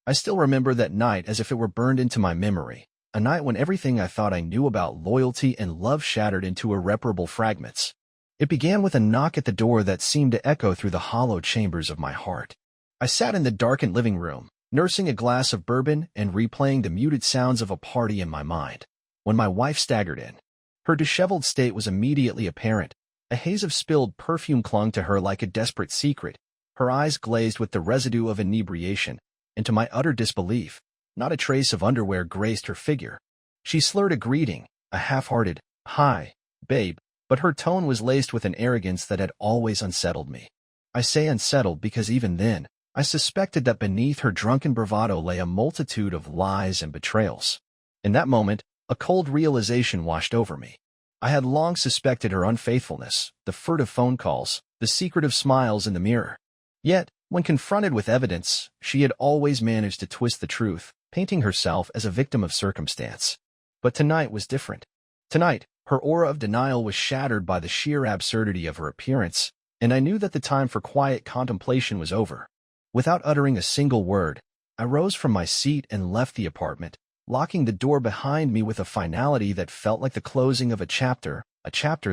I still remember that night as if it were burned into my memory, a night when everything I thought I knew about loyalty and love shattered into irreparable fragments. It began with a knock at the door that seemed to echo through the hollow chambers of my heart. I sat in the darkened living room, nursing a glass of bourbon and replaying the muted sounds of a party in my mind, when my wife staggered in. Her disheveled state was immediately apparent. A haze of spilled perfume clung to her like a desperate secret, her eyes glazed with the residue of inebriation, and to my utter disbelief, not a trace of underwear graced her figure. She slurred a greeting, a half-hearted, "Hi, babe," but her tone was laced with an arrogance that had always unsettled me. I say unsettled because even then, I suspected that beneath her drunken bravado lay a multitude of lies and betrayals. In that moment, a cold realization washed over me. I had long suspected her unfaithfulness, the furtive phone calls, the secretive smiles in the mirror. Yet, when confronted with evidence, she had always managed to twist the truth, painting herself as a victim of circumstance. But tonight was different. Tonight, her aura of denial was shattered by the sheer absurdity of her appearance, and I knew that the time for quiet contemplation was over. Without uttering a single word, I rose from my seat and left the apartment, locking the door behind me with a finality that felt like the closing of a chapter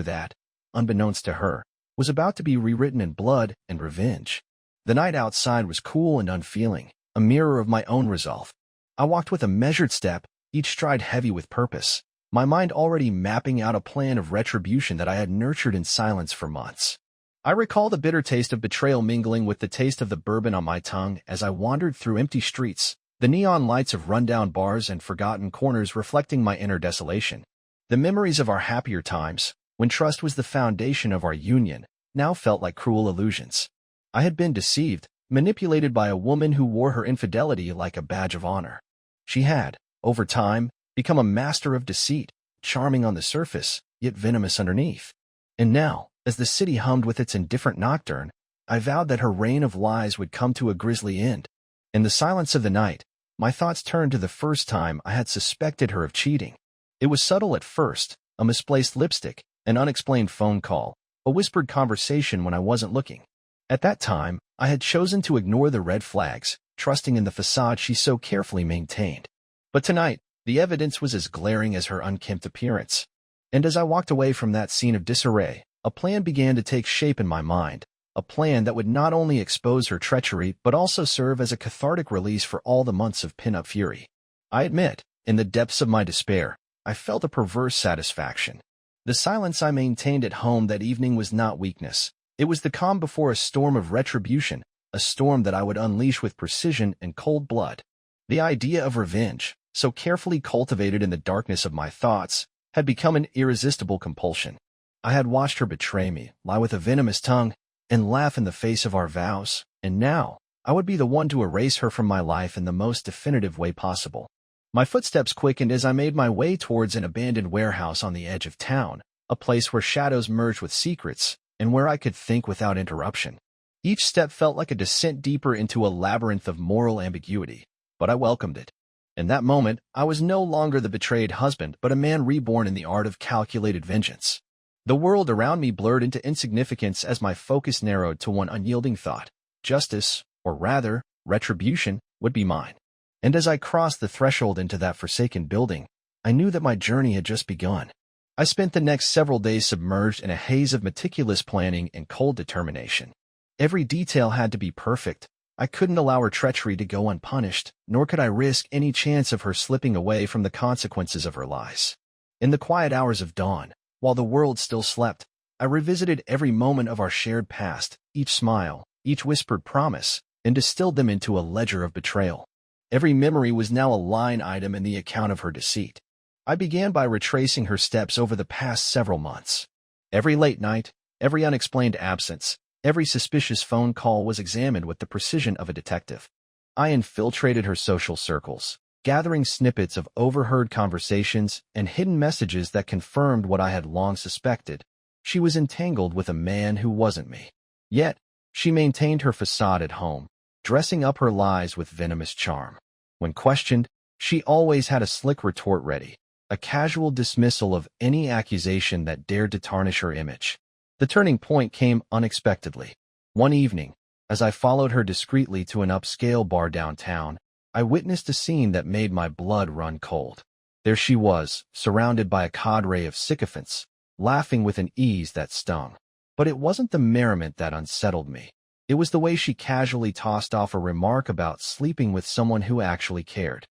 that, unbeknownst to her, was about to be rewritten in blood and revenge. The night outside was cool and unfeeling, a mirror of my own resolve. I walked with a measured step, each stride heavy with purpose, my mind already mapping out a plan of retribution that I had nurtured in silence for months. I recall the bitter taste of betrayal mingling with the taste of the bourbon on my tongue as I wandered through empty streets, the neon lights of rundown bars and forgotten corners reflecting my inner desolation. The memories of our happier times, when trust was the foundation of our union, now felt like cruel illusions. I had been deceived, manipulated by a woman who wore her infidelity like a badge of honor. She had, over time, become a master of deceit, charming on the surface, yet venomous underneath. And now, as the city hummed with its indifferent nocturne, I vowed that her reign of lies would come to a grisly end. In the silence of the night, my thoughts turned to the first time I had suspected her of cheating. It was subtle at first, a misplaced lipstick, an unexplained phone call, a whispered conversation when I wasn't looking. At that time, I had chosen to ignore the red flags, trusting in the facade she so carefully maintained. But tonight, the evidence was as glaring as her unkempt appearance. And as I walked away from that scene of disarray, a plan began to take shape in my mind, a plan that would not only expose her treachery but also serve as a cathartic release for all the months of pin-up fury. I admit, in the depths of my despair, I felt a perverse satisfaction. The silence I maintained at home that evening was not weakness. It was the calm before a storm of retribution, a storm that I would unleash with precision and cold blood. The idea of revenge, so carefully cultivated in the darkness of my thoughts, had become an irresistible compulsion. I had watched her betray me, lie with a venomous tongue, and laugh in the face of our vows, and now I would be the one to erase her from my life in the most definitive way possible. My footsteps quickened as I made my way towards an abandoned warehouse on the edge of town, a place where shadows merged with secrets, and where I could think without interruption. Each step felt like a descent deeper into a labyrinth of moral ambiguity, but I welcomed it. In that moment, I was no longer the betrayed husband, but a man reborn in the art of calculated vengeance. The world around me blurred into insignificance as my focus narrowed to one unyielding thought: justice, or rather, retribution, would be mine. And as I crossed the threshold into that forsaken building, I knew that my journey had just begun. I spent the next several days submerged in a haze of meticulous planning and cold determination. Every detail had to be perfect. I couldn't allow her treachery to go unpunished, nor could I risk any chance of her slipping away from the consequences of her lies. In the quiet hours of dawn, while the world still slept, I revisited every moment of our shared past, each smile, each whispered promise, and distilled them into a ledger of betrayal. Every memory was now a line item in the account of her deceit. I began by retracing her steps over the past several months. Every late night, every unexplained absence, every suspicious phone call was examined with the precision of a detective. I infiltrated her social circles, gathering snippets of overheard conversations and hidden messages that confirmed what I had long suspected. She was entangled with a man who wasn't me. Yet, she maintained her facade at home, dressing up her lies with venomous charm. When questioned, she always had a slick retort ready, a casual dismissal of any accusation that dared to tarnish her image. The turning point came unexpectedly. One evening, as I followed her discreetly to an upscale bar downtown, I witnessed a scene that made my blood run cold. There she was, surrounded by a cadre of sycophants, laughing with an ease that stung. But it wasn't the merriment that unsettled me. It was the way she casually tossed off a remark about sleeping with someone who actually cared.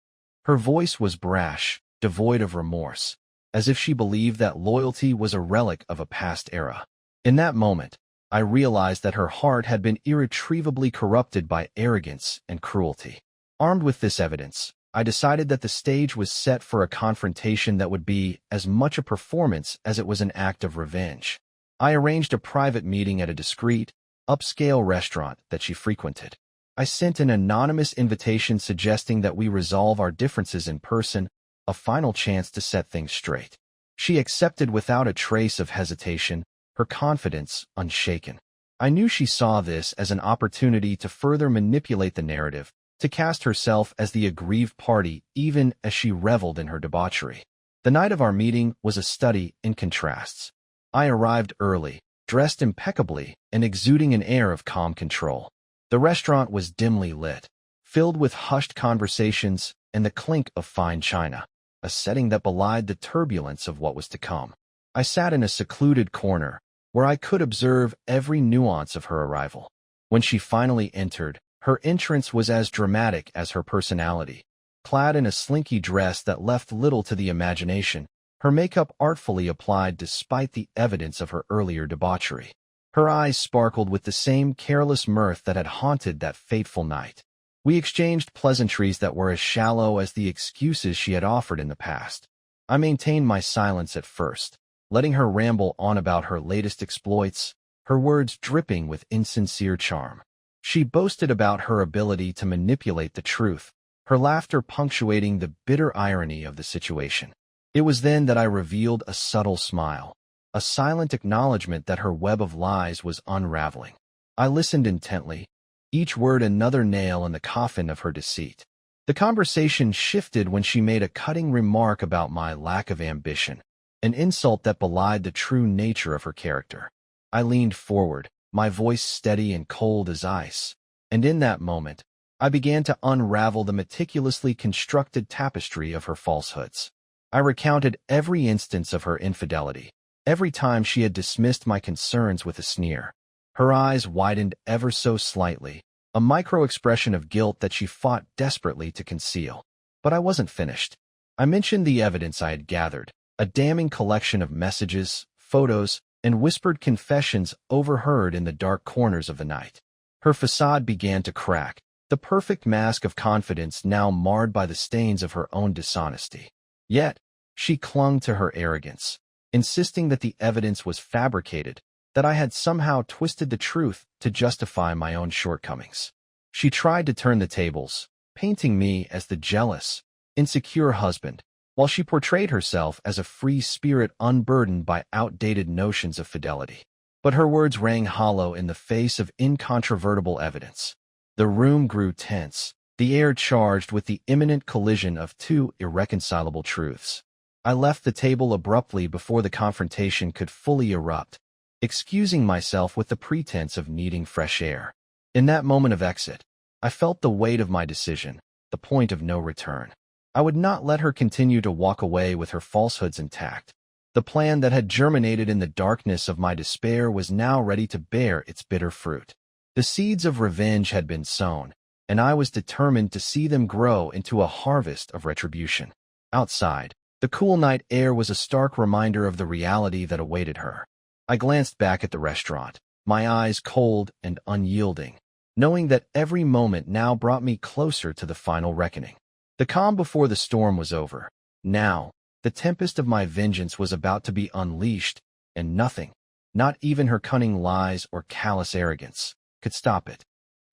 Her voice was brash, devoid of remorse, as if she believed that loyalty was a relic of a past era. In that moment, I realized that her heart had been irretrievably corrupted by arrogance and cruelty. Armed with this evidence, I decided that the stage was set for a confrontation that would be as much a performance as it was an act of revenge. I arranged a private meeting at a discreet, upscale restaurant that she frequented. I sent an anonymous invitation suggesting that we resolve our differences in person, a final chance to set things straight. She accepted without a trace of hesitation, her confidence unshaken. I knew she saw this as an opportunity to further manipulate the narrative, to cast herself as the aggrieved party even as she reveled in her debauchery. The night of our meeting was a study in contrasts. I arrived early, dressed impeccably and exuding an air of calm control. The restaurant was dimly lit, filled with hushed conversations and the clink of fine china, a setting that belied the turbulence of what was to come. I sat in a secluded corner, where I could observe every nuance of her arrival. When she finally entered, her entrance was as dramatic as her personality. Clad in a slinky dress that left little to the imagination, her makeup artfully applied despite the evidence of her earlier debauchery. Her eyes sparkled with the same careless mirth that had haunted that fateful night. We exchanged pleasantries that were as shallow as the excuses she had offered in the past. I maintained my silence at first, letting her ramble on about her latest exploits, her words dripping with insincere charm. She boasted about her ability to manipulate the truth, her laughter punctuating the bitter irony of the situation. It was then that I revealed a subtle smile, a silent acknowledgement that her web of lies was unraveling. I listened intently, each word another nail in the coffin of her deceit. The conversation shifted when she made a cutting remark about my lack of ambition, an insult that belied the true nature of her character. I leaned forward, my voice steady and cold as ice, and in that moment, I began to unravel the meticulously constructed tapestry of her falsehoods. I recounted every instance of her infidelity, every time she had dismissed my concerns with a sneer. Her eyes widened ever so slightly, a micro-expression of guilt that she fought desperately to conceal. But I wasn't finished. I mentioned the evidence I had gathered, a damning collection of messages, photos, and whispered confessions overheard in the dark corners of the night. Her facade began to crack, the perfect mask of confidence now marred by the stains of her own dishonesty. Yet, she clung to her arrogance, insisting that the evidence was fabricated, that I had somehow twisted the truth to justify my own shortcomings. She tried to turn the tables, painting me as the jealous, insecure husband, while she portrayed herself as a free spirit unburdened by outdated notions of fidelity. But her words rang hollow in the face of incontrovertible evidence. The room grew tense, the air charged with the imminent collision of two irreconcilable truths. I left the table abruptly before the confrontation could fully erupt, excusing myself with the pretense of needing fresh air. In that moment of exit, I felt the weight of my decision, the point of no return. I would not let her continue to walk away with her falsehoods intact. The plan that had germinated in the darkness of my despair was now ready to bear its bitter fruit. The seeds of revenge had been sown, and I was determined to see them grow into a harvest of retribution. Outside, the cool night air was a stark reminder of the reality that awaited her. I glanced back at the restaurant, my eyes cold and unyielding, knowing that every moment now brought me closer to the final reckoning. The calm before the storm was over. Now, the tempest of my vengeance was about to be unleashed, and nothing, not even her cunning lies or callous arrogance, could stop it.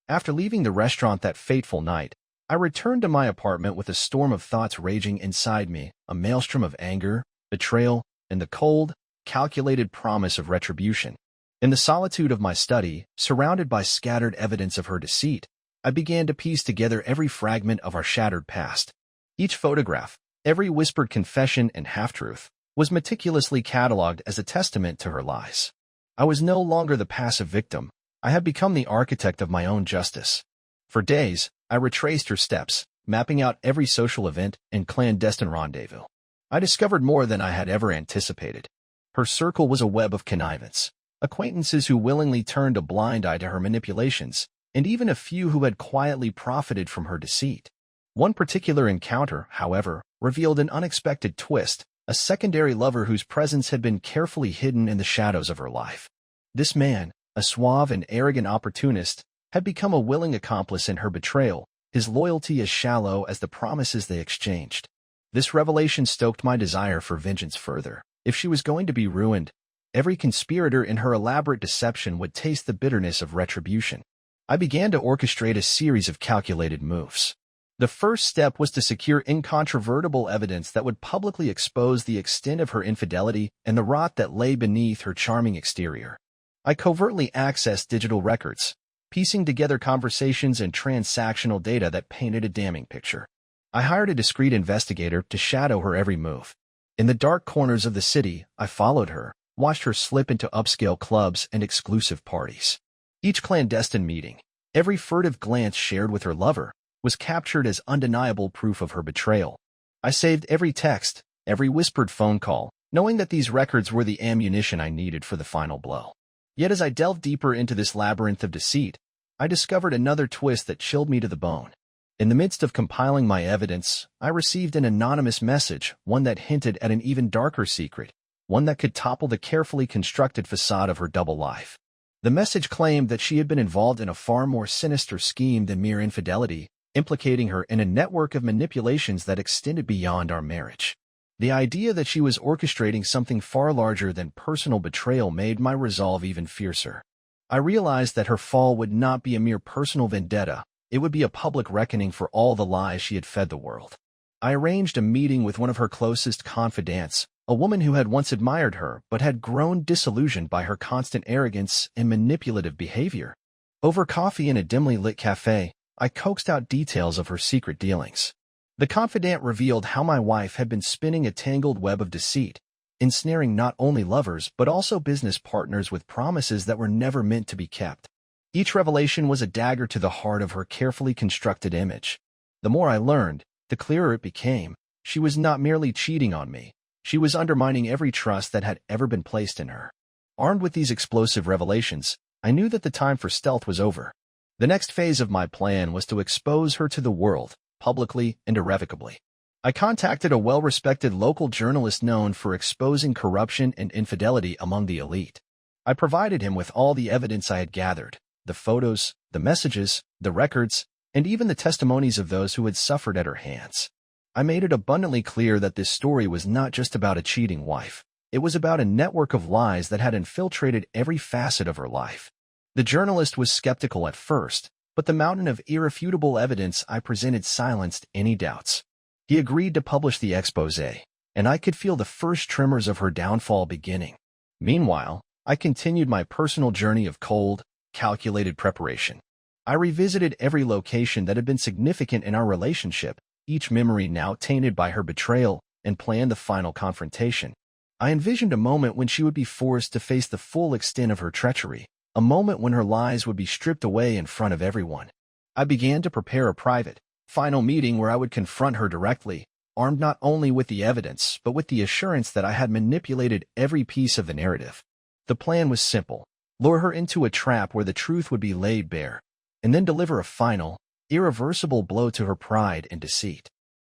After leaving the restaurant that fateful night, I returned to my apartment with a storm of thoughts raging inside me, a maelstrom of anger, betrayal, and the cold, calculated promise of retribution. In the solitude of my study, surrounded by scattered evidence of her deceit, I began to piece together every fragment of our shattered past. Each photograph, every whispered confession and half-truth, was meticulously catalogued as a testament to her lies. I was no longer the passive victim. I had become the architect of my own justice. For days, I retraced her steps, mapping out every social event and clandestine rendezvous. I discovered more than I had ever anticipated. Her circle was a web of connivance, acquaintances who willingly turned a blind eye to her manipulations, and even a few who had quietly profited from her deceit. One particular encounter, however, revealed an unexpected twist, a secondary lover whose presence had been carefully hidden in the shadows of her life. This man, a suave and arrogant opportunist, had become a willing accomplice in her betrayal, his loyalty as shallow as the promises they exchanged. This revelation stoked my desire for vengeance further. If she was going to be ruined, every conspirator in her elaborate deception would taste the bitterness of retribution. I began to orchestrate a series of calculated moves. The first step was to secure incontrovertible evidence that would publicly expose the extent of her infidelity and the rot that lay beneath her charming exterior. I covertly accessed digital records, piecing together conversations and transactional data that painted a damning picture. I hired a discreet investigator to shadow her every move. In the dark corners of the city, I followed her, watched her slip into upscale clubs and exclusive parties. Each clandestine meeting, every furtive glance shared with her lover, was captured as undeniable proof of her betrayal. I saved every text, every whispered phone call, knowing that these records were the ammunition I needed for the final blow. Yet as I delved deeper into this labyrinth of deceit, I discovered another twist that chilled me to the bone. In the midst of compiling my evidence, I received an anonymous message, one that hinted at an even darker secret, one that could topple the carefully constructed facade of her double life. The message claimed that she had been involved in a far more sinister scheme than mere infidelity, implicating her in a network of manipulations that extended beyond our marriage. The idea that she was orchestrating something far larger than personal betrayal made my resolve even fiercer. I realized that her fall would not be a mere personal vendetta, it would be a public reckoning for all the lies she had fed the world. I arranged a meeting with one of her closest confidants, a woman who had once admired her but had grown disillusioned by her constant arrogance and manipulative behavior. Over coffee in a dimly lit cafe, I coaxed out details of her secret dealings. The confidant revealed how my wife had been spinning a tangled web of deceit, ensnaring not only lovers but also business partners with promises that were never meant to be kept. Each revelation was a dagger to the heart of her carefully constructed image. The more I learned, the clearer it became. She was not merely cheating on me. She was undermining every trust that had ever been placed in her. Armed with these explosive revelations, I knew that the time for stealth was over. The next phase of my plan was to expose her to the world, publicly and irrevocably. I contacted a well-respected local journalist known for exposing corruption and infidelity among the elite. I provided him with all the evidence I had gathered, the photos, the messages, the records, and even the testimonies of those who had suffered at her hands. I made it abundantly clear that this story was not just about a cheating wife. It was about a network of lies that had infiltrated every facet of her life. The journalist was skeptical at first, but the mountain of irrefutable evidence I presented silenced any doubts. He agreed to publish the exposé, and I could feel the first tremors of her downfall beginning. Meanwhile, I continued my personal journey of cold, calculated preparation. I revisited every location that had been significant in our relationship, each memory now tainted by her betrayal, and planned the final confrontation. I envisioned a moment when she would be forced to face the full extent of her treachery, a moment when her lies would be stripped away in front of everyone. I began to prepare a private, final meeting where I would confront her directly, armed not only with the evidence but with the assurance that I had manipulated every piece of the narrative. The plan was simple: lure her into a trap where the truth would be laid bare, and then deliver a final, irreversible blow to her pride and deceit.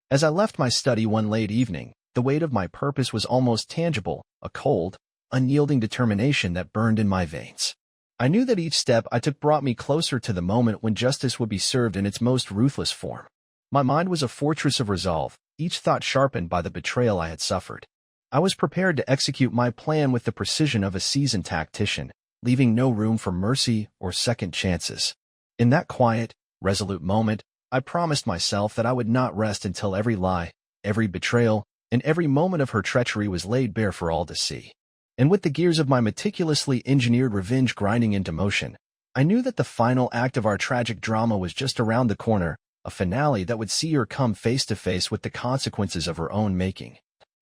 As I left my study one late evening, the weight of my purpose was almost tangible, a cold, unyielding determination that burned in my veins. I knew that each step I took brought me closer to the moment when justice would be served in its most ruthless form. My mind was a fortress of resolve, each thought sharpened by the betrayal I had suffered. I was prepared to execute my plan with the precision of a seasoned tactician, leaving no room for mercy or second chances. In that quiet, resolute moment, I promised myself that I would not rest until every lie, every betrayal, and every moment of her treachery was laid bare for all to see. And with the gears of my meticulously engineered revenge grinding into motion, I knew that the final act of our tragic drama was just around the corner, a finale that would see her come face to face with the consequences of her own making,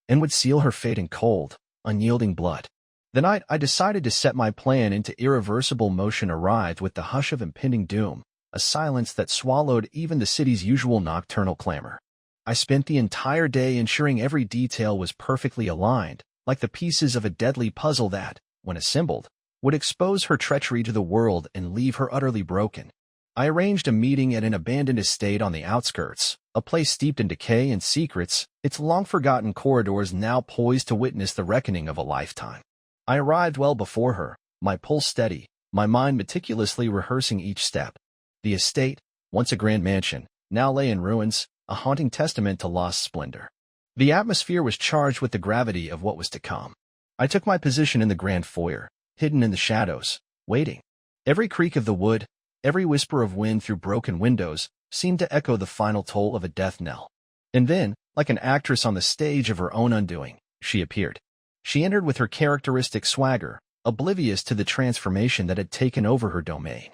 and would seal her fate in cold, unyielding blood. The night I decided to set my plan into irreversible motion arrived with the hush of impending doom, a silence that swallowed even the city's usual nocturnal clamor. I spent the entire day ensuring every detail was perfectly aligned, like the pieces of a deadly puzzle that, when assembled, would expose her treachery to the world and leave her utterly broken. I arranged a meeting at an abandoned estate on the outskirts, a place steeped in decay and secrets, its long-forgotten corridors now poised to witness the reckoning of a lifetime. I arrived well before her, my pulse steady, my mind meticulously rehearsing each step. The estate, once a grand mansion, now lay in ruins, a haunting testament to lost splendor. The atmosphere was charged with the gravity of what was to come. I took my position in the grand foyer, hidden in the shadows, waiting. Every creak of the wood, every whisper of wind through broken windows, seemed to echo the final toll of a death knell. And then, like an actress on the stage of her own undoing, she appeared. She entered with her characteristic swagger, oblivious to the transformation that had taken over her domain.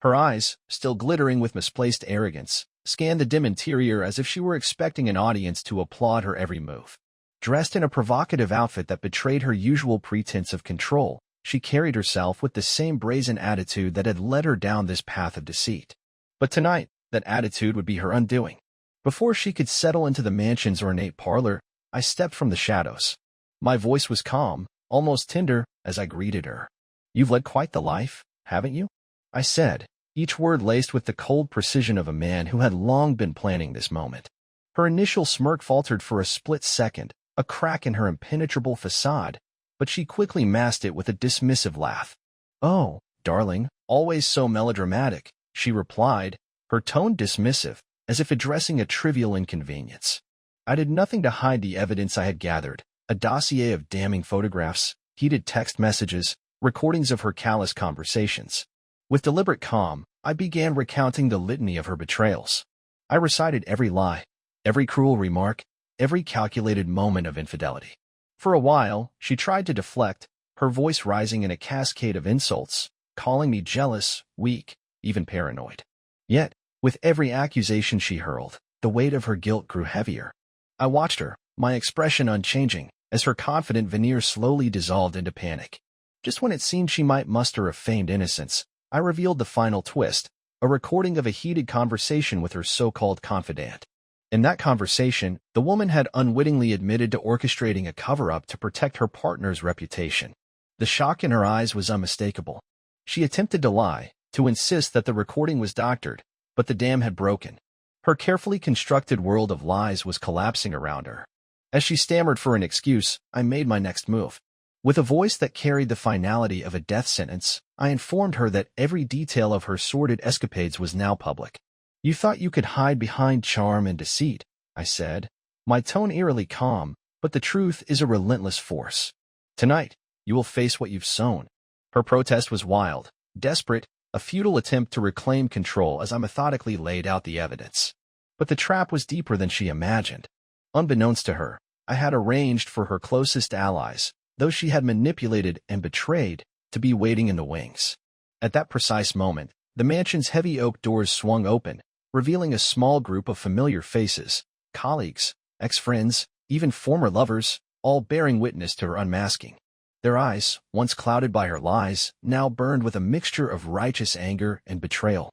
Her eyes, still glittering with misplaced arrogance, scanned the dim interior as if she were expecting an audience to applaud her every move. Dressed in a provocative outfit that betrayed her usual pretense of control, she carried herself with the same brazen attitude that had led her down this path of deceit. But tonight, that attitude would be her undoing. Before she could settle into the mansion's ornate parlor, I stepped from the shadows. My voice was calm, almost tender, as I greeted her. "You've led quite the life, haven't you?" I said, each word laced with the cold precision of a man who had long been planning this moment. Her initial smirk faltered for a split second, a crack in her impenetrable facade, but she quickly masked it with a dismissive laugh. "Oh, darling, always so melodramatic," she replied, her tone dismissive, as if addressing a trivial inconvenience. I did nothing to hide the evidence I had gathered, a dossier of damning photographs, heated text messages, recordings of her callous conversations. With deliberate calm, I began recounting the litany of her betrayals. I recited every lie, every cruel remark, every calculated moment of infidelity. For a while, she tried to deflect, her voice rising in a cascade of insults, calling me jealous, weak, even paranoid. Yet, with every accusation she hurled, the weight of her guilt grew heavier. I watched her, my expression unchanging, as her confident veneer slowly dissolved into panic. Just when it seemed she might muster a feigned innocence, I revealed the final twist, a recording of a heated conversation with her so-called confidant. In that conversation, the woman had unwittingly admitted to orchestrating a cover-up to protect her partner's reputation. The shock in her eyes was unmistakable. She attempted to lie, to insist that the recording was doctored, but the dam had broken. Her carefully constructed world of lies was collapsing around her. As she stammered for an excuse, I made my next move. With a voice that carried the finality of a death sentence, I informed her that every detail of her sordid escapades was now public. "You thought you could hide behind charm and deceit," I said, my tone eerily calm, but the truth is a relentless force. "Tonight, you will face what you've sown." Her protest was wild, desperate, a futile attempt to reclaim control as I methodically laid out the evidence. But the trap was deeper than she imagined. Unbeknownst to her, I had arranged for her closest allies, those she had manipulated and betrayed, to be waiting in the wings. At that precise moment, the mansion's heavy oak doors swung open, revealing a small group of familiar faces, colleagues, ex-friends, even former lovers, all bearing witness to her unmasking. Their eyes, once clouded by her lies, now burned with a mixture of righteous anger and betrayal.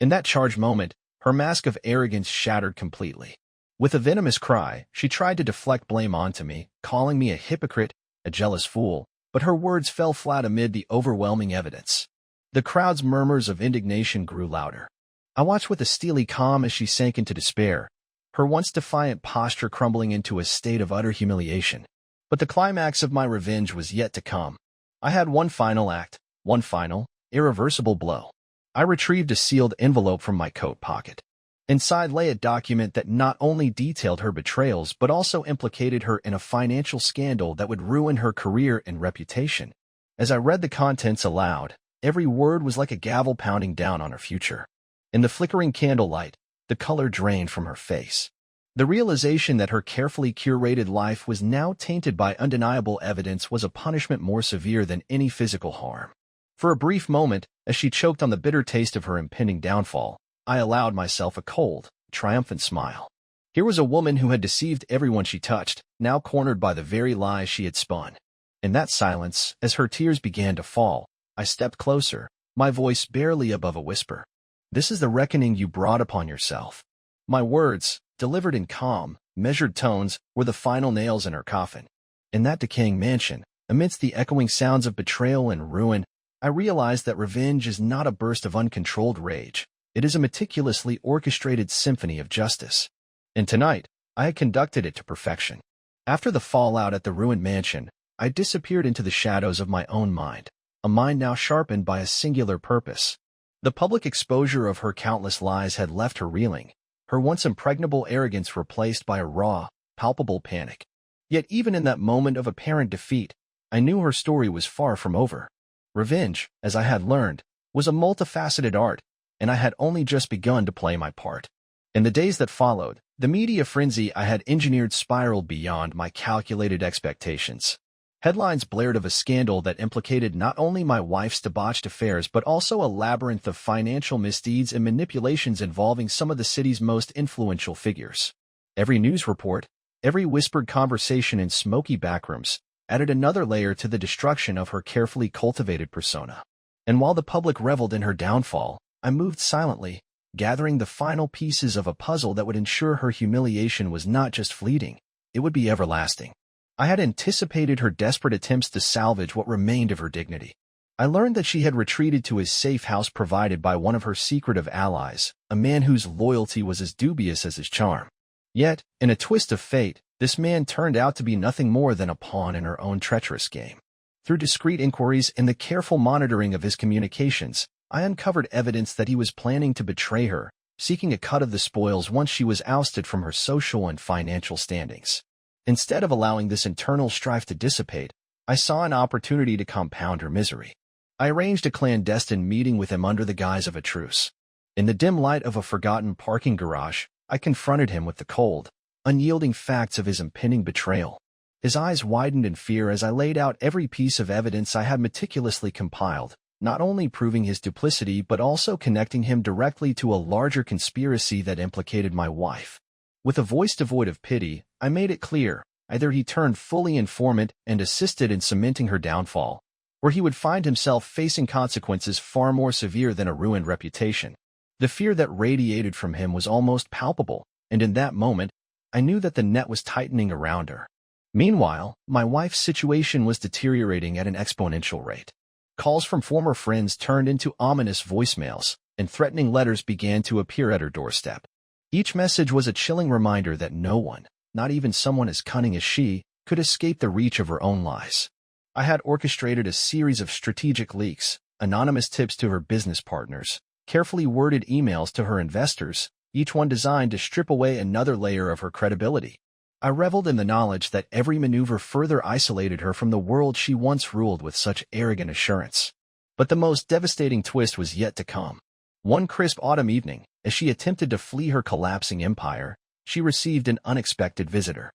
In that charged moment, her mask of arrogance shattered completely. With a venomous cry, she tried to deflect blame onto me, calling me a hypocrite, a jealous fool, but her words fell flat amid the overwhelming evidence. The crowd's murmurs of indignation grew louder. I watched with a steely calm as she sank into despair, her once defiant posture crumbling into a state of utter humiliation. But the climax of my revenge was yet to come. I had one final act, one final, irreversible blow. I retrieved a sealed envelope from my coat pocket. Inside lay a document that not only detailed her betrayals but also implicated her in a financial scandal that would ruin her career and reputation. As I read the contents aloud, every word was like a gavel pounding down on her future. In the flickering candlelight, the color drained from her face. The realization that her carefully curated life was now tainted by undeniable evidence was a punishment more severe than any physical harm. For a brief moment, as she choked on the bitter taste of her impending downfall, I allowed myself a cold, triumphant smile. Here was a woman who had deceived everyone she touched, now cornered by the very lies she had spun. In that silence, as her tears began to fall, I stepped closer, my voice barely above a whisper. This is the reckoning you brought upon yourself." My words, delivered in calm, measured tones, were the final nails in her coffin. In that decaying mansion, amidst the echoing sounds of betrayal and ruin, I realized that revenge is not a burst of uncontrolled rage. It is a meticulously orchestrated symphony of justice. And tonight, I had conducted it to perfection. After the fallout at the ruined mansion, I disappeared into the shadows of my own mind, a mind now sharpened by a singular purpose. The public exposure of her countless lies had left her reeling, her once impregnable arrogance replaced by a raw, palpable panic. Yet even in that moment of apparent defeat, I knew her story was far from over. Revenge, as I had learned, was a multifaceted art, and I had only just begun to play my part. In the days that followed, the media frenzy I had engineered spiraled beyond my calculated expectations. Headlines blared of a scandal that implicated not only my wife's debauched affairs but also a labyrinth of financial misdeeds and manipulations involving some of the city's most influential figures. Every news report, every whispered conversation in smoky backrooms, added another layer to the destruction of her carefully cultivated persona. And while the public reveled in her downfall, I moved silently, gathering the final pieces of a puzzle that would ensure her humiliation was not just fleeting, it would be everlasting. I had anticipated her desperate attempts to salvage what remained of her dignity. I learned that she had retreated to a safe house provided by one of her secretive allies, a man whose loyalty was as dubious as his charm. Yet, in a twist of fate, this man turned out to be nothing more than a pawn in her own treacherous game. Through discreet inquiries and the careful monitoring of his communications, I uncovered evidence that he was planning to betray her, seeking a cut of the spoils once she was ousted from her social and financial standings. Instead of allowing this internal strife to dissipate, I saw an opportunity to compound her misery. I arranged a clandestine meeting with him under the guise of a truce. In the dim light of a forgotten parking garage, I confronted him with the cold, unyielding facts of his impending betrayal. His eyes widened in fear as I laid out every piece of evidence I had meticulously compiled, not only proving his duplicity but also connecting him directly to a larger conspiracy that implicated my wife. With a voice devoid of pity, I made it clear, either he turned fully informant and assisted in cementing her downfall, or he would find himself facing consequences far more severe than a ruined reputation. The fear that radiated from him was almost palpable, and in that moment, I knew that the net was tightening around her. Meanwhile, my wife's situation was deteriorating at an exponential rate. Calls from former friends turned into ominous voicemails, and threatening letters began to appear at her doorstep. Each message was a chilling reminder that no one, not even someone as cunning as she, could escape the reach of her own lies. I had orchestrated a series of strategic leaks, anonymous tips to her business partners, carefully worded emails to her investors, each one designed to strip away another layer of her credibility. I reveled in the knowledge that every maneuver further isolated her from the world she once ruled with such arrogant assurance. But the most devastating twist was yet to come. One crisp autumn evening, as she attempted to flee her collapsing empire, she received an unexpected visitor.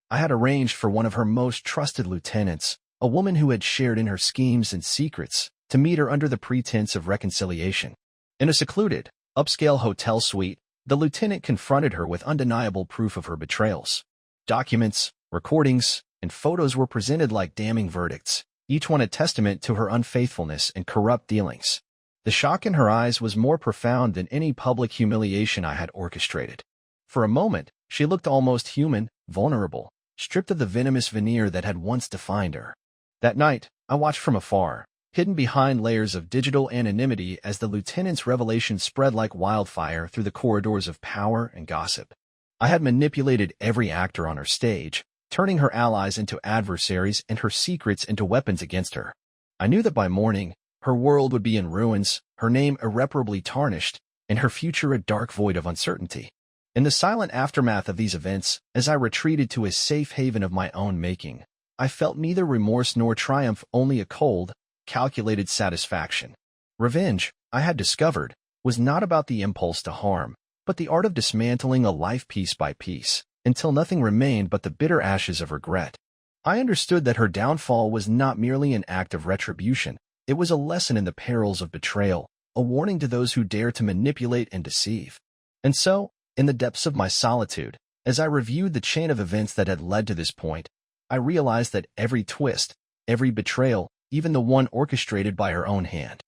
I had arranged for one of her most trusted lieutenants, a woman who had shared in her schemes and secrets, to meet her under the pretense of reconciliation. In a secluded, upscale hotel suite, the lieutenant confronted her with undeniable proof of her betrayals. Documents, recordings, and photos were presented like damning verdicts, each one a testament to her unfaithfulness and corrupt dealings. The shock in her eyes was more profound than any public humiliation I had orchestrated. For a moment, she looked almost human, vulnerable, stripped of the venomous veneer that had once defined her. That night, I watched from afar, hidden behind layers of digital anonymity as the lieutenant's revelation spread like wildfire through the corridors of power and gossip. I had manipulated every actor on her stage, turning her allies into adversaries and her secrets into weapons against her. I knew that by morning, her world would be in ruins, her name irreparably tarnished, and her future a dark void of uncertainty. In the silent aftermath of these events, as I retreated to a safe haven of my own making, I felt neither remorse nor triumph, only a cold, calculated satisfaction. Revenge, I had discovered, was not about the impulse to harm, but the art of dismantling a life piece by piece, until nothing remained but the bitter ashes of regret. I understood that her downfall was not merely an act of retribution, it was a lesson in the perils of betrayal, a warning to those who dare to manipulate and deceive. And so, in the depths of my solitude, as I reviewed the chain of events that had led to this point, I realized that every twist, every betrayal, even the one orchestrated by her own hand,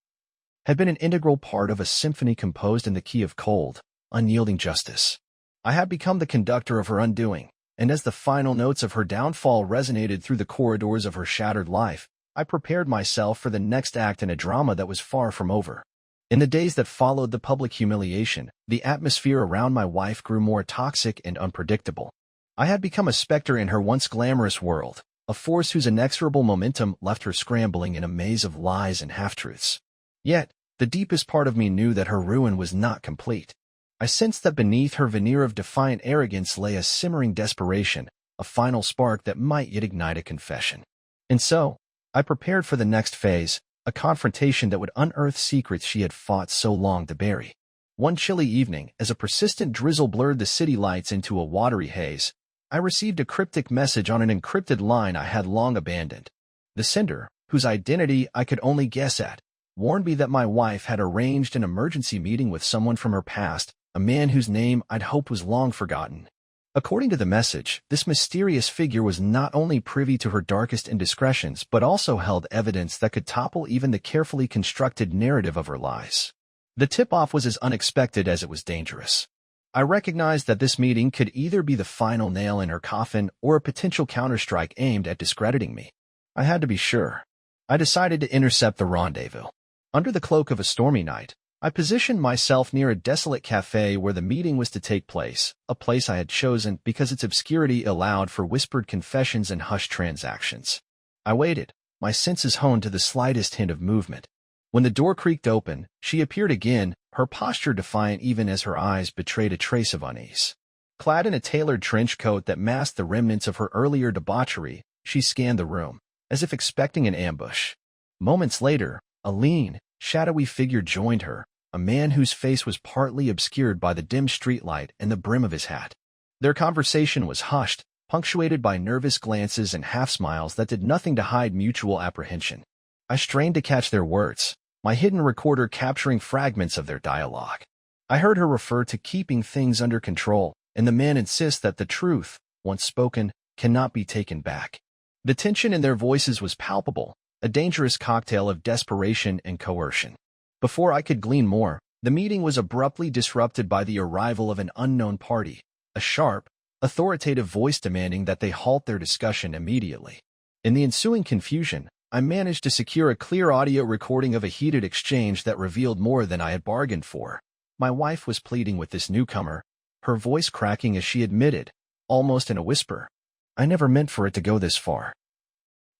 had been an integral part of a symphony composed in the key of cold, unyielding justice. I had become the conductor of her undoing, and as the final notes of her downfall resonated through the corridors of her shattered life, I prepared myself for the next act in a drama that was far from over. In the days that followed the public humiliation, the atmosphere around my wife grew more toxic and unpredictable. I had become a specter in her once glamorous world, a force whose inexorable momentum left her scrambling in a maze of lies and half-truths. Yet, the deepest part of me knew that her ruin was not complete. I sensed that beneath her veneer of defiant arrogance lay a simmering desperation, a final spark that might yet ignite a confession. And so, I prepared for the next phase, a confrontation that would unearth secrets she had fought so long to bury. One chilly evening, as a persistent drizzle blurred the city lights into a watery haze, I received a cryptic message on an encrypted line I had long abandoned. The sender, whose identity I could only guess at, warned me that my wife had arranged an emergency meeting with someone from her past, a man whose name I'd hoped was long forgotten. According to the message, this mysterious figure was not only privy to her darkest indiscretions but also held evidence that could topple even the carefully constructed narrative of her lies. The tip-off was as unexpected as it was dangerous. I recognized that this meeting could either be the final nail in her coffin or a potential counterstrike aimed at discrediting me. I had to be sure. I decided to intercept the rendezvous. Under the cloak of a stormy night, I positioned myself near a desolate cafe where the meeting was to take place, a place I had chosen because its obscurity allowed for whispered confessions and hushed transactions. I waited, my senses honed to the slightest hint of movement. When the door creaked open, she appeared again, her posture defiant even as her eyes betrayed a trace of unease. Clad in a tailored trench coat that masked the remnants of her earlier debauchery, she scanned the room, as if expecting an ambush. Moments later, a lean, shadowy figure joined her, a man whose face was partly obscured by the dim streetlight and the brim of his hat. Their conversation was hushed, punctuated by nervous glances and half-smiles that did nothing to hide mutual apprehension. I strained to catch their words, my hidden recorder capturing fragments of their dialogue. I heard her refer to keeping things under control, and the man insists that the truth, once spoken, cannot be taken back. The tension in their voices was palpable, a dangerous cocktail of desperation and coercion. Before I could glean more, the meeting was abruptly disrupted by the arrival of an unknown party, a sharp, authoritative voice demanding that they halt their discussion immediately. In the ensuing confusion, I managed to secure a clear audio recording of a heated exchange that revealed more than I had bargained for. My wife was pleading with this newcomer, her voice cracking as she admitted, almost in a whisper, "I never meant for it to go this far.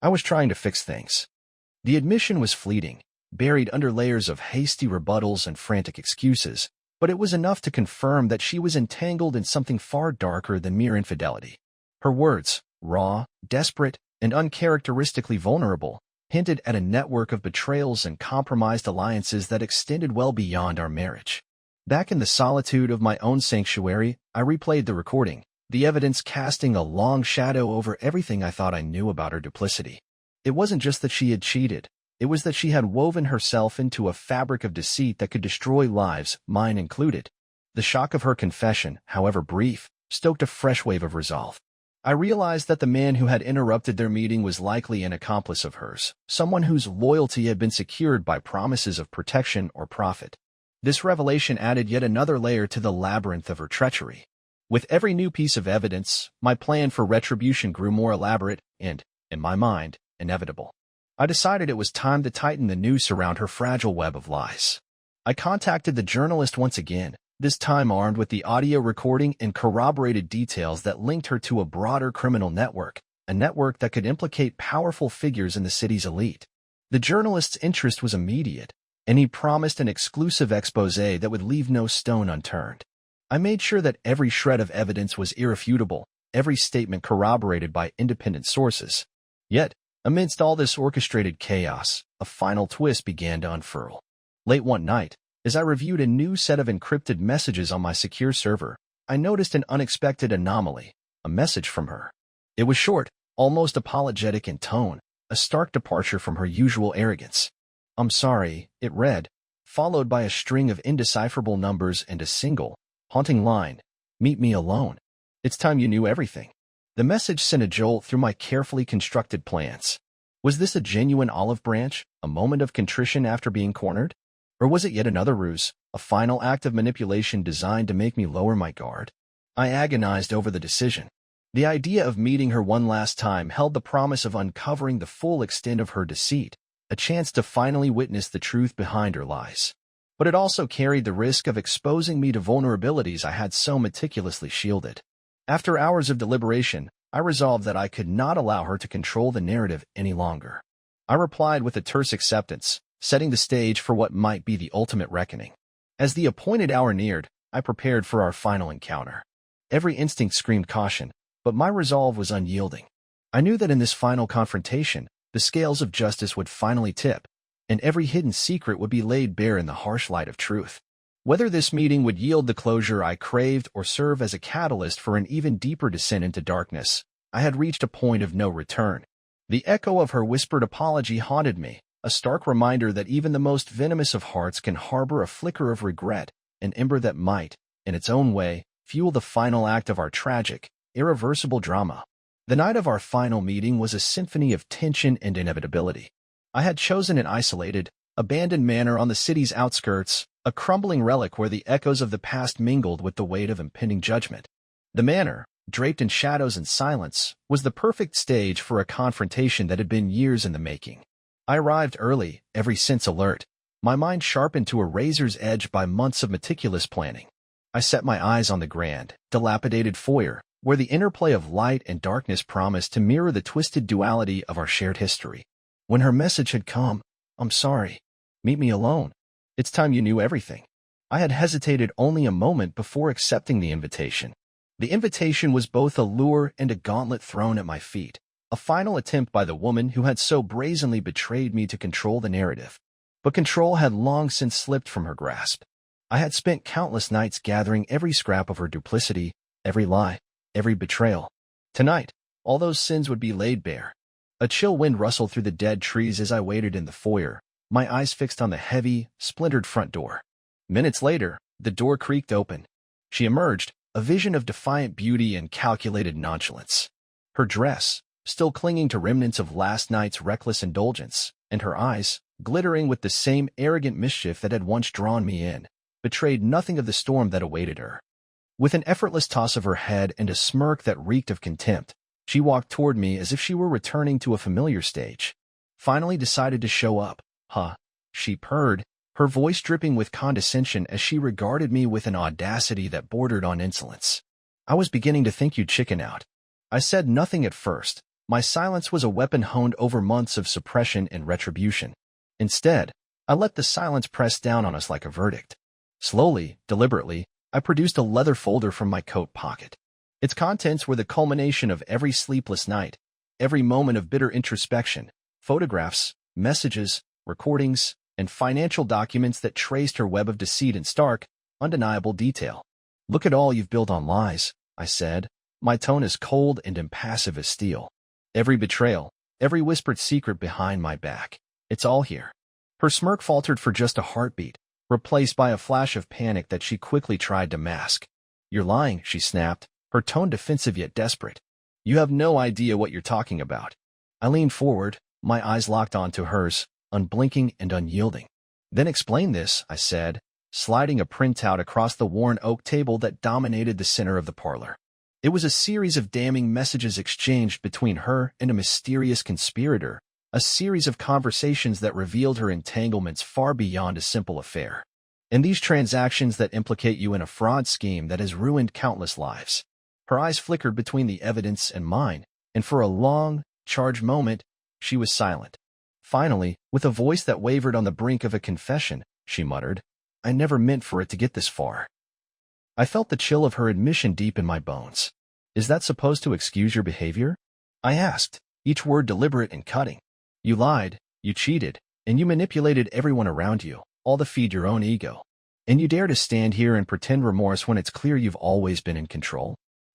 I was trying to fix things." The admission was fleeting, buried under layers of hasty rebuttals and frantic excuses, but it was enough to confirm that she was entangled in something far darker than mere infidelity. Her words, raw, desperate, and uncharacteristically vulnerable, hinted at a network of betrayals and compromised alliances that extended well beyond our marriage. Back in the solitude of my own sanctuary, I replayed the recording, the evidence casting a long shadow over everything I thought I knew about her duplicity. It wasn't just that she had cheated. It was that she had woven herself into a fabric of deceit that could destroy lives, mine included. The shock of her confession, however brief, stoked a fresh wave of resolve. I realized that the man who had interrupted their meeting was likely an accomplice of hers, someone whose loyalty had been secured by promises of protection or profit. This revelation added yet another layer to the labyrinth of her treachery. With every new piece of evidence, my plan for retribution grew more elaborate and, in my mind, inevitable. I decided it was time to tighten the noose around her fragile web of lies. I contacted the journalist once again, this time armed with the audio recording and corroborated details that linked her to a broader criminal network, a network that could implicate powerful figures in the city's elite. The journalist's interest was immediate, and he promised an exclusive exposé that would leave no stone unturned. I made sure that every shred of evidence was irrefutable, every statement corroborated by independent sources. Yet, amidst all this orchestrated chaos, a final twist began to unfurl. Late one night, as I reviewed a new set of encrypted messages on my secure server, I noticed an unexpected anomaly, a message from her. It was short, almost apologetic in tone, a stark departure from her usual arrogance. "I'm sorry," it read, followed by a string of indecipherable numbers and a single, haunting line, "Meet me alone. It's time you knew everything." The message sent a jolt through my carefully constructed plans. Was this a genuine olive branch, a moment of contrition after being cornered? Or was it yet another ruse, a final act of manipulation designed to make me lower my guard? I agonized over the decision. The idea of meeting her one last time held the promise of uncovering the full extent of her deceit, a chance to finally witness the truth behind her lies. But it also carried the risk of exposing me to vulnerabilities I had so meticulously shielded. After hours of deliberation, I resolved that I could not allow her to control the narrative any longer. I replied with a terse acceptance, setting the stage for what might be the ultimate reckoning. As the appointed hour neared, I prepared for our final encounter. Every instinct screamed caution, but my resolve was unyielding. I knew that in this final confrontation, the scales of justice would finally tip, and every hidden secret would be laid bare in the harsh light of truth. Whether this meeting would yield the closure I craved or serve as a catalyst for an even deeper descent into darkness, I had reached a point of no return. The echo of her whispered apology haunted me, a stark reminder that even the most venomous of hearts can harbor a flicker of regret, an ember that might, in its own way, fuel the final act of our tragic, irreversible drama. The night of our final meeting was a symphony of tension and inevitability. I had chosen an isolated, abandoned manor on the city's outskirts, a crumbling relic where the echoes of the past mingled with the weight of impending judgment. The manor, draped in shadows and silence, was the perfect stage for a confrontation that had been years in the making. I arrived early, every sense alert, my mind sharpened to a razor's edge by months of meticulous planning. I set my eyes on the grand, dilapidated foyer, where the interplay of light and darkness promised to mirror the twisted duality of our shared history. When her message had come, "I'm sorry. Meet me alone. It's time you knew everything," I had hesitated only a moment before accepting the invitation. The invitation was both a lure and a gauntlet thrown at my feet, a final attempt by the woman who had so brazenly betrayed me to control the narrative. But control had long since slipped from her grasp. I had spent countless nights gathering every scrap of her duplicity, every lie, every betrayal. Tonight, all those sins would be laid bare. A chill wind rustled through the dead trees as I waited in the foyer, my eyes fixed on the heavy, splintered front door. Minutes later, the door creaked open. She emerged, a vision of defiant beauty and calculated nonchalance. Her dress, still clinging to remnants of last night's reckless indulgence, and her eyes, glittering with the same arrogant mischief that had once drawn me in, betrayed nothing of the storm that awaited her. With an effortless toss of her head and a smirk that reeked of contempt, she walked toward me as if she were returning to a familiar stage. "Finally decided to show up, huh?" she purred, her voice dripping with condescension as she regarded me with an audacity that bordered on insolence. "I was beginning to think you'd chicken out." I said nothing at first. My silence was a weapon honed over months of suppression and retribution. Instead, I let the silence press down on us like a verdict. Slowly, deliberately, I produced a leather folder from my coat pocket. Its contents were the culmination of every sleepless night, every moment of bitter introspection, photographs, messages, recordings, and financial documents that traced her web of deceit in stark, undeniable detail. "Look at all you've built on lies," I said, my tone as cold and impassive as steel. "Every betrayal, every whispered secret behind my back. It's all here." Her smirk faltered for just a heartbeat, replaced by a flash of panic that she quickly tried to mask. "You're lying," she snapped, her tone defensive yet desperate. "You have no idea what you're talking about." I leaned forward, my eyes locked onto hers, unblinking and unyielding. "Then explain this," I said, sliding a printout across the worn oak table that dominated the center of the parlor. It was a series of damning messages exchanged between her and a mysterious conspirator, a series of conversations that revealed her entanglements far beyond a simple affair. "And these transactions that implicate you in a fraud scheme that has ruined countless lives." Her eyes flickered between the evidence and mine, and for a long, charged moment, she was silent. Finally, with a voice that wavered on the brink of a confession, she muttered, "I never meant for it to get this far." I felt the chill of her admission deep in my bones. "Is that supposed to excuse your behavior?" I asked, each word deliberate and cutting. "You lied, you cheated, and you manipulated everyone around you, all to feed your own ego. And you dare to stand here and pretend remorse when it's clear you've always been in control?"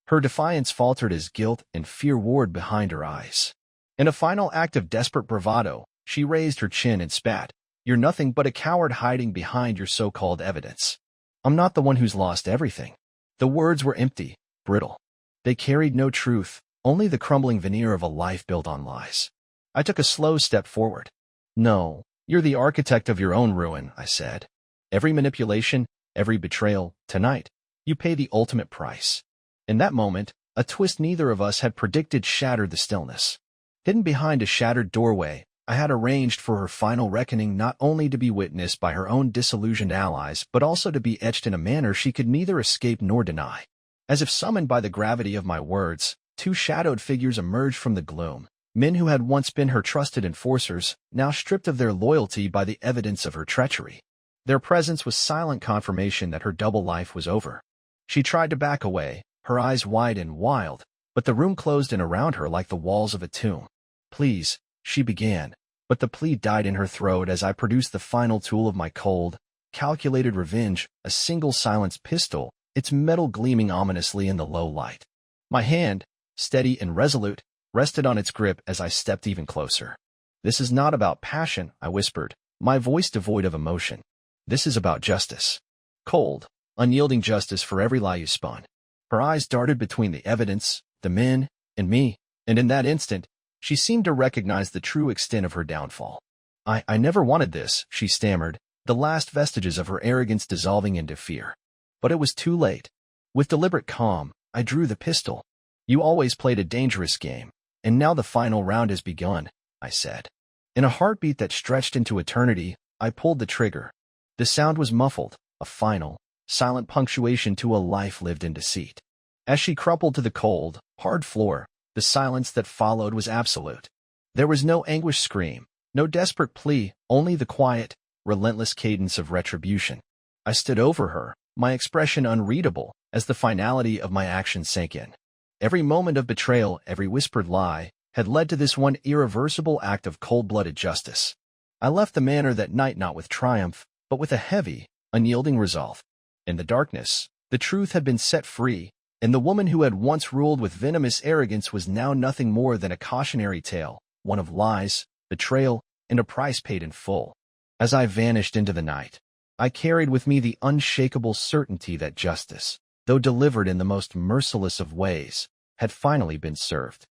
Her defiance faltered as guilt and fear warred behind her eyes. In a final act of desperate bravado, she raised her chin and spat, "You're nothing but a coward hiding behind your so-called evidence." "I'm not the one who's lost everything." The words were empty, brittle. They carried no truth, only the crumbling veneer of a life built on lies. I took a slow step forward. "No, you're the architect of your own ruin," I said. Every manipulation, every betrayal, tonight, you pay the ultimate price. In that moment, a twist neither of us had predicted shattered the stillness. Hidden behind a shattered doorway, I had arranged for her final reckoning not only to be witnessed by her own disillusioned allies but also to be etched in a manner she could neither escape nor deny. As if summoned by the gravity of my words, two shadowed figures emerged from the gloom, men who had once been her trusted enforcers, now stripped of their loyalty by the evidence of her treachery. Their presence was silent confirmation that her double life was over. She tried to back away, her eyes wide and wild, but the room closed in around her like the walls of a tomb. "Please," she began, but the plea died in her throat as I produced the final tool of my cold, calculated revenge, a single silenced pistol, its metal gleaming ominously in the low light. My hand, steady and resolute, rested on its grip as I stepped even closer. "This is not about passion," I whispered, my voice devoid of emotion. "This is about justice. Cold, unyielding justice for every lie you spun." Her eyes darted between the evidence, the men, and me, and in that instant, she seemed to recognize the true extent of her downfall. I never wanted this," she stammered, the last vestiges of her arrogance dissolving into fear. But it was too late. With deliberate calm, I drew the pistol. "You always played a dangerous game, and now the final round has begun," I said. In a heartbeat that stretched into eternity, I pulled the trigger. The sound was muffled, a final, silent punctuation to a life lived in deceit. As she crumpled to the cold, hard floor, the silence that followed was absolute. There was no anguished scream, no desperate plea, only the quiet, relentless cadence of retribution. I stood over her, my expression unreadable, as the finality of my actions sank in. Every moment of betrayal, every whispered lie, had led to this one irreversible act of cold-blooded justice. I left the manor that night not with triumph, but with a heavy, unyielding resolve. In the darkness, the truth had been set free, and the woman who had once ruled with venomous arrogance was now nothing more than a cautionary tale, one of lies, betrayal, and a price paid in full. As I vanished into the night, I carried with me the unshakable certainty that justice, though delivered in the most merciless of ways, had finally been served.